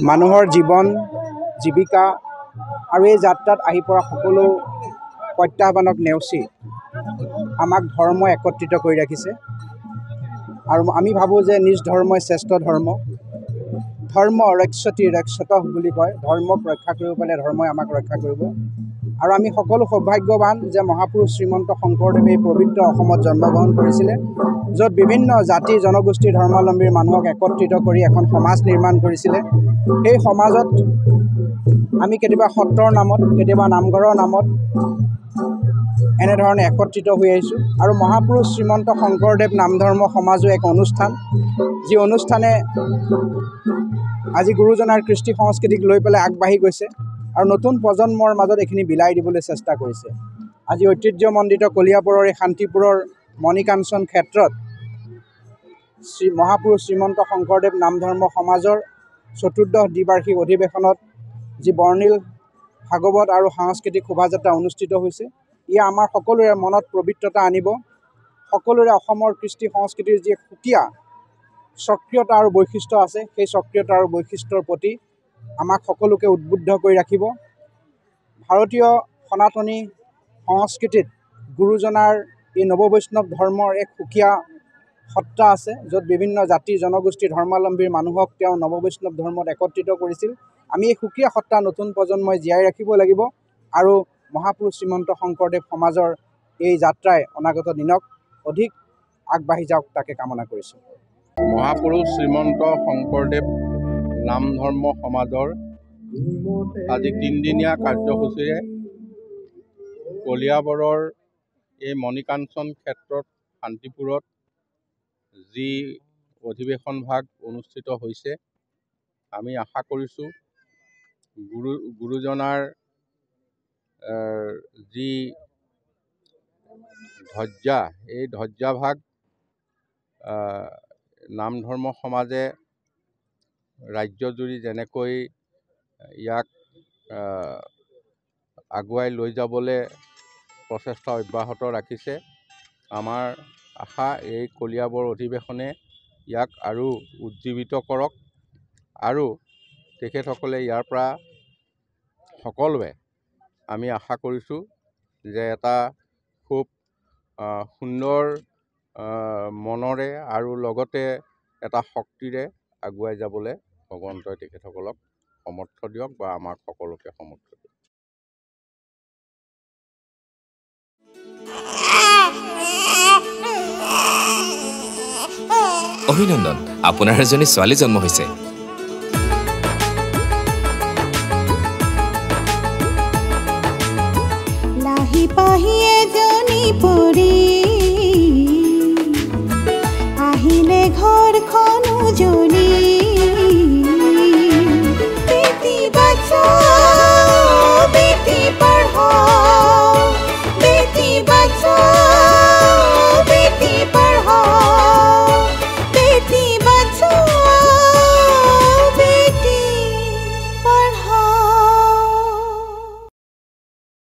মানুহৰ জীৱন জীৱিকা আৰু এই যাত্ৰাত আহি পৰা সকলো প্ৰত্যাহ্বানক নেওচি আমাক ধৰ্মই একত্ৰিত কৰি ৰাখিছে আৰু আমি ভাবোঁ যে নিজ ধৰ্মই শ্ৰেষ্ঠ ধৰ্ম ৰক্ষতি ৰক্ষতঃ বুলি কয় ধৰ্মক ৰক্ষা কৰিব পাৰিলে ধৰ্মই আমাক ৰক্ষা কৰিব আৰু আমি সকলো সৌভাগ্যৱান যে মহাপুৰুষ শ্ৰীমন্ত শংকৰদেৱে এই পবিত্ৰ অসমত জন্মগ্ৰহণ কৰিছিলে য'ত বিভিন্ন জাতি জনগোষ্ঠী ধৰ্মাৱলম্বীৰ মানুহক একত্ৰিত কৰি এখন সমাজ নিৰ্মাণ কৰিছিলে সেই সমাজত আমি কেতিয়াবা সত্ৰৰ নামত কেতিয়াবা নামঘৰৰ নামত এনেধৰণে একত্ৰিত হৈ আহিছোঁ আৰু মহাপুৰুষ শ্ৰীমন্ত শংকৰদেৱ নাম ধৰ্ম সমাজো এক অনুষ্ঠান যি অনুষ্ঠানে আজি গুৰুজনাৰ কৃষ্টি সংস্কৃতিক লৈ পেলাই আগবাঢ়ি গৈছে আৰু নতুন প্ৰজন্মৰ মাজত এইখিনি বিলাই দিবলৈ চেষ্টা কৰিছে আজি ঐতিহ্যমণ্ডিত কলিয়াবৰৰ এই শান্তিপুৰৰ মণিকাঞ্চন ক্ষেত্ৰত মহাপুৰুষ শ্ৰীমন্ত শংকৰদেৱ নাম ধৰ্ম সমাজৰ চতুৰ্দশ দ্বিবাৰ্ষিক অধিৱেশনত যি বৰ্ণিল ভাগৱত আৰু সাংস্কৃতিক শোভাযাত্ৰা অনুষ্ঠিত হৈছে ইয়ে আমাৰ সকলোৰে মনত পবিত্ৰতা আনিব সকলোৰে অসমৰ কৃষ্টি সংস্কৃতিৰ যি সুকীয়া সক্ৰিয়তা আৰু বৈশিষ্ট্য আছে সেই সক্ৰিয়তা আৰু বৈশিষ্ট্যৰ প্ৰতি আমাক সকলোকে উদ্বুদ্ধ কৰি ৰাখিব ভাৰতীয় সনাতনী সংস্কৃতিত গুৰুজনাৰ এই নৱবৈষ্ণৱ ধৰ্মৰ এক সুকীয়া সত্তা আছে য'ত বিভিন্ন জাতি জনগোষ্ঠী ধৰ্মাৱলম্বীৰ মানুহক তেওঁ নৱবৈষ্ণৱ ধৰ্মত একত্ৰিত কৰিছিল আমি এই সুকীয়া সত্তা নতুন প্ৰজন্মই জীয়াই ৰাখিব লাগিব আৰু মহাপুৰুষ শ্ৰীমন্ত শংকৰদেৱ সমাজৰ এই যাত্ৰাই অনাগত দিনক অধিক আগবাঢ়ি যাওক তাকে কামনা কৰিছোঁ মহাপুৰুষ শ্ৰীমন্ত শংকৰদেৱ নাম ধৰ্ম সমাজৰ আজি 3দিনীয়া কাৰ্যসূচীৰে কলিয়াবৰৰ এই মণিকাঞ্চন ক্ষেত্ৰত শান্তিপুৰত যি অধিৱেশন ভাগ অনুষ্ঠিত হৈছে আমি আশা কৰিছোঁ গুৰুজনাৰ যি ধজ্জা এই ধজ্জাভাগ নাম ধৰ্ম সমাজে ৰাজ্যজুৰি যেনেকৈ ইয়াক আগুৱাই লৈ যাবলৈ প্ৰচেষ্টা অব্যাহত ৰাখিছে আমাৰ আশা এই কলিয়াবৰ অধিৱেশনে ইয়াক আৰু উজ্জীৱিত কৰক আৰু তেখেতসকলে ইয়াৰ পৰা সকলোৱে আমি আশা কৰিছোঁ যে এটা খুব সুন্দৰ মনৰে আৰু লগতে এটা শক্তিৰে আগুৱাই যাবলৈ ভগৱন্তই তেখেতসকলক সমৰ্থ দিয়ক বা আমাক সকলোকে সমৰ্থ দিয়ক অভিনন্দন আপোনাৰ এজনী ছোৱালী জন্ম হৈছে লাহি পাহি এজনী পৰি